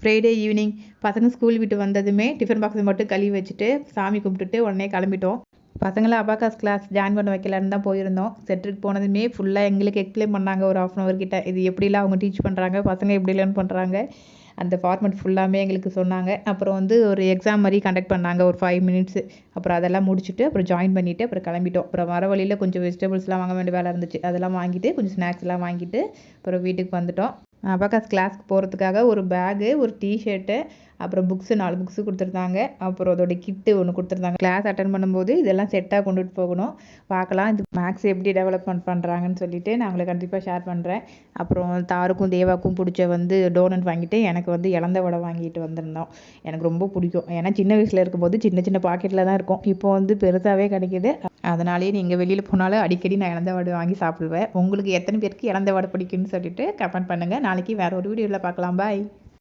Friday evening பசங்க school விட்டு வந்ததுமே டிஃபன் பாக்ஸை மட்டும் கழுவி வச்சுட்டு சாமி கும்பிட்டுட்டு உடனே கிளம்பிட்டோம். பசங்களை அபாகாஸ் கிளாஸ் ஜாயின் பண்ண வைக்கலான்னு தான் போயிருந்தோம். சென்டருக்கு போனதுமே ஃபுல்லாக எங்களுக்கு எக்ஸ்பிளைன் பண்ணாங்க ஒரு 1/2 hour கிட்ட. இது எப்படிலாம் அவங்க டீச் பண்ணுறாங்க, பசங்க எப்படி லேர்ன் பண்ணுறாங்க, அந்த ஃபார்மெட் ஃபுல்லாமே எங்களுக்கு சொன்னாங்க. அப்புறம் வந்து ஒரு எக்ஸாம் மாதிரி கண்டக்ட் பண்ணாங்க ஒரு 5 minutes. அப்புறம் அதெல்லாம் முடிச்சுட்டு அப்புறம் ஜாயின் பண்ணிவிட்டு அப்புறம் கிளம்பிட்டோம். அப்புறம் வர வழியில் கொஞ்சம் வெஜிடபிள்ஸ்லாம் வாங்க வேண்டிய வேலை இருந்துச்சு. அதெல்லாம் வாங்கிட்டு கொஞ்சம் ஸ்நாக்ஸ்லாம் வாங்கிட்டு அப்புறம் வீட்டுக்கு வந்துட்டோம். அபாகாஸ் கிளாஸ்க்கு போகிறதுக்காக ஒரு பேகு, ஒரு டிஷர்ட்டு, அப்புறம் புக்ஸு 4 புக்ஸு கொடுத்துருந்தாங்க. அப்புறம் அதோட கிட்டு ஒன்று கொடுத்துருந்தாங்க. கிளாஸ் அட்டன் பண்ணும்போது இதெல்லாம் செட்டாக கொண்டுட்டு போகணும். பார்க்கலாம் இது மேக்ஸ் எப்படி டெவலப்மெண்ட் பண்ணுறாங்கன்னு சொல்லிட்டு நான் உங்களை கண்டிப்பாக ஷேர் பண்ணுறேன். அப்புறம் தாருக்கும் தேவாக்கும் பிடிச்ச வந்து டோனட் வாங்கிட்டு எனக்கு வந்து இலந்த வடை வாங்கிட்டு வந்திருந்தோம். எனக்கு ரொம்ப பிடிக்கும். ஏன்னா சின்ன வயசில் இருக்கும்போது சின்ன சின்ன பாக்கெட்டில் தான் இருக்கும். இப்போ வந்து பெருசாகவே கிடைக்கிது. அதனாலேயே நீங்கள் வெளியில் போனாலும் அடிக்கடி நான் இலந்த வடை வாங்கி சாப்பிடுவேன். உங்களுக்கு எத்தனை பேருக்கு இலந்த வடை பிடிக்குன்னு சொல்லிட்டு கமெண்ட் பண்ணுங்கள். நாளைக்கு வேறு ஒரு வீடியோவில் பார்க்கலாம். பாய்.